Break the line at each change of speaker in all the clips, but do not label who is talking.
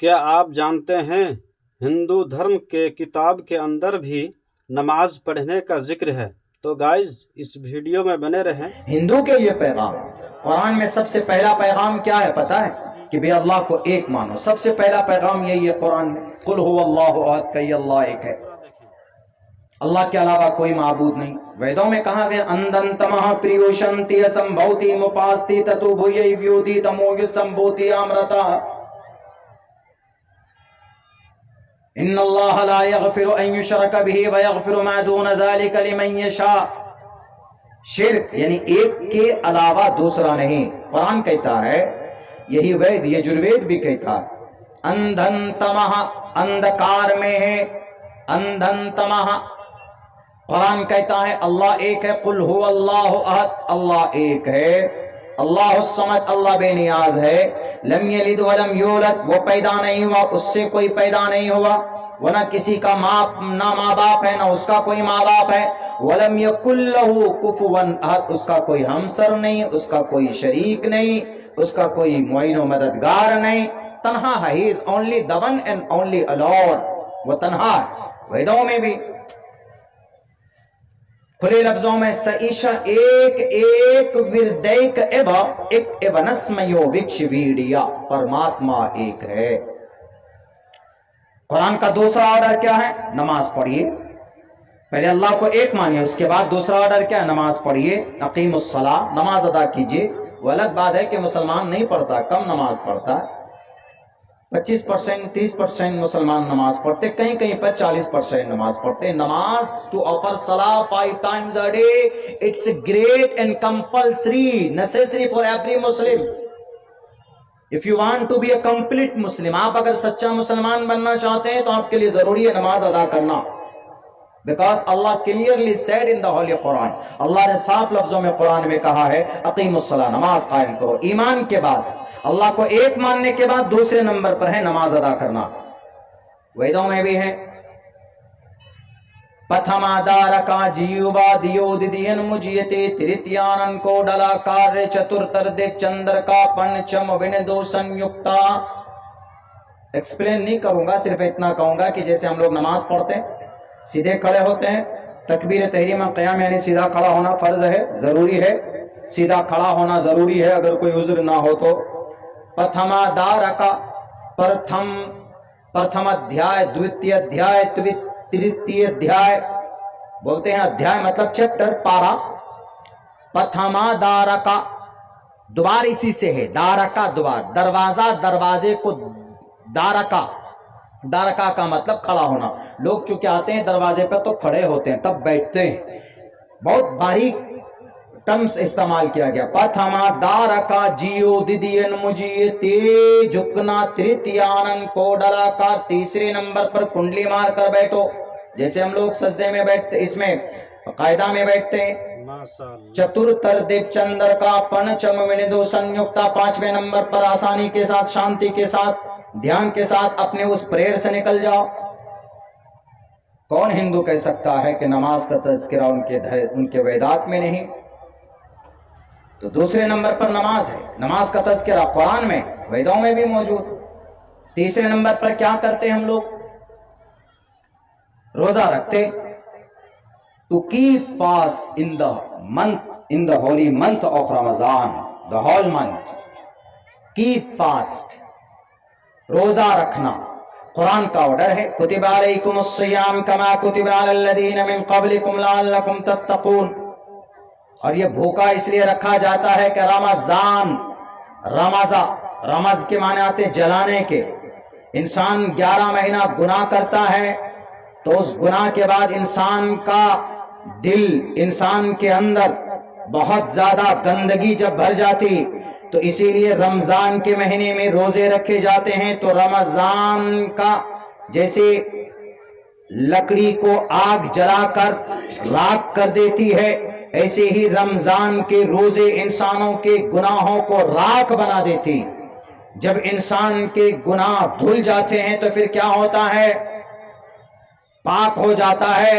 کیا آپ جانتے ہیں ہندو دھرم کے کتاب کے اندر بھی نماز پڑھنے کا ذکر ہے؟ تو گائز اس ویڈیو میں بنے رہیں۔
ہندو کے لیے پیغام قرآن میں سب سے پہلا پیغام کیا ہے پتہ ہے؟ کہ بے اللہ کو ایک مانو۔ سب سے پہلا پیغام یہی ہے قرآن میں، قل هو اللہ احد، کہ اللہ ایک ہے، اللہ کے علاوہ کوئی معبود نہیں۔ ویدوں میں کہا گیا اندنتمہ پریوشنتی اسمبھوتی مپاستی تتو بھوئی ویودی تموی سمبھوتی آمرتا ان اللہ لا یغفر ان یشرک بہ ویغفر ما دون ذلک لمن یشاء۔ شرک یعنی ایک کے علاوہ دوسرا نہیں۔ قرآن کہتا ہے، یہی وید یجروید بھی کہتا ہے، اندھن تمہ، اندھکار میں ہے، اندھن تمہ۔ قرآن کہتا ہے اللہ ایک ہے، قل هو اللہ احد، اللہ ایک ہے، اللہ الصمد، اللہ بے نیاز ہے، لم یلد ولم یولد، وہ پیدا نہیں ہوا، اس سے کوئی پیدا نہیں ہوا، وہ نہ کسی کا نہ ماں باپ ہے، نہ اس کا کوئی ماں باپ ہے، ولم یکن لہ کفوا احد، اس کا کوئی ہمسر نہیں، اس کا کوئی شریک نہیں، اس کا کوئی معین و مددگار نہیں، تنہا ہے، he is only the one and only alone، وہ تنہا ہے۔ ویدوں میں بھی کھلے لفظوں میں سعیشہ ایک ایک وردیک ایبا ایک ایونسمیو وکش ویڈیا، پرماتما ایک ہے۔ قرآن کا دوسرا آرڈر کیا ہے؟ نماز پڑھیے۔ پہلے اللہ کو ایک مانیے، اس کے بعد دوسرا آرڈر کیا ہے؟ نماز پڑھیے، اقیم الصلاۃ، نماز ادا کیجیے۔ وہ الگ بات ہے کہ مسلمان نہیں پڑھتا، کم نماز پڑھتا ہے، 25%، 30% مسلمان نماز پڑھتے، کہیں کہیں پر 40% نماز پڑھتے۔ نماز to offer salah 5 times a day, it's great and compulsory, necessary for every Muslim. If you want to be a complete Muslim، آپ اگر سچا مسلمان بننا چاہتے ہیں تو آپ کے لیے ضروری ہے نماز ادا کرنا۔ Because Allah clearly said in the Holy Quran، اللہ نے صاف لفظوں میں قرآن میں کہا ہے اقیم الصلاۃ، نماز قائم کرو۔ ایمان کے بعد، اللہ کو ایک ماننے کے بعد دوسرے نمبر پر ہے نماز ادا کرنا۔ ویدوں میں بھی ہے پتھما دارکا جیوبا دیو ددین مجیتے تریتیانن کو ڈلا کار چترتر دیک چندر کا پنچم وندو سنیکتا۔ ایکسپلین نہیں کروں گا، صرف اتنا کہوں گا کہ جیسے ہم لوگ نماز پڑھتے ہیں، سیدھے کھڑے ہوتے ہیں، تکبیر تحریمہ قیام یعنی سیدھا کھڑا ہونا فرض ہے، ضروری ہے، سیدھا کھڑا ہونا ضروری ہے اگر کوئی عذر نہ ہو تو۔ پرتھما دارکا، پرتھم ادھیائے، دوتیہ ادھیائے، تریتیہ ادھیائے، بولتے ہیں ادھیائے مطلب چیپٹر، پارا۔ پرتھما دارکا، دوبار اسی سے ہے، دارکا دوبار، دروازہ، دروازے کو دارکا، دارکا کا مطلب کھڑا ہونا۔ لوگ چونکہ آتے ہیں دروازے پر تو کھڑے ہوتے ہیں، تب بیٹھتے ہیں، بہت باریک ٹرمز استعمال کیا گیا۔ پتھما دارکا جیو ددین مجیتے، جھکنا، تریتیانن کو ڈلا کر، تیسرے نمبر پر کنڈلی مار کر بیٹھو، جیسے ہم لوگ سجدے میں بیٹھتے، اس میں قاعدہ میں بیٹھتے ہیں۔ چترتر دیو چندر کا پنچم وندو سنیکتا، پانچویں نمبر پر آسانی کے ساتھ، شانتی کے ساتھ، دھیان کے ساتھ اپنے اس پریئر سے نکل جاؤ۔ کون ہندو کہہ سکتا ہے کہ نماز کا تذکرہ ان کے ویدات میں نہیں؟ تو دوسرے نمبر پر نماز ہے، نماز کا تذکرہ قرآن میں، ویدوں میں بھی موجود۔ تیسرے نمبر پر کیا کرتے ہم لوگ؟ روزہ رکھتے، to keep fast in the holy month of Ramadan, the whole month, keep fast، روزہ رکھنا قرآن کا آرڈر ہے۔ کتب علیکم الصیام کما کتب علی الذین من قبلکم لعلکم تتقون۔ اور یہ بھوکا اس لیے رکھا جاتا ہے کہ رمضان، رمض کے معنی آتے جلانے کے۔ انسان 11 مہینہ گناہ کرتا ہے تو اس گناہ کے بعد انسان کا دل، انسان کے اندر بہت زیادہ گندگی جب بھر جاتی تو اسی لیے رمضان کے مہینے میں روزے رکھے جاتے ہیں۔ تو رمضان کا جیسے لکڑی کو آگ جلا کر راکھ کر دیتی ہے، ایسے ہی رمضان کے روزے انسانوں کے گناہوں کو راکھ بنا دیتی۔ جب انسان کے گناہ دھل جاتے ہیں تو پھر کیا ہوتا ہے؟ پاک ہو جاتا ہے،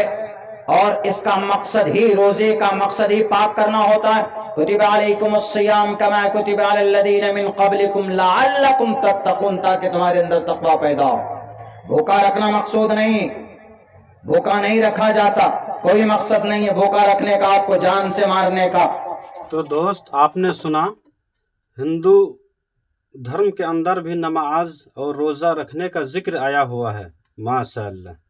اور اس کا مقصد ہی، روزے کا مقصد ہی پاک کرنا ہوتا ہے۔ کتب علیکم الصیام کما کتب علی الذین من قبلکم لعلکم تتقون، تاکہ تمہارے اندر تقوی پیدا ہو۔ بھوکا رکھنا مقصود نہیں، بھوکا نہیں رکھا جاتا، کوئی مقصد نہیں ہے بھوکا رکھنے کا آپ کو جان سے مارنے کا۔
تو دوست آپ نے سنا، ہندو دھرم کے اندر بھی نماز اور روزہ رکھنے کا ذکر آیا ہوا ہے، ماشاء اللہ۔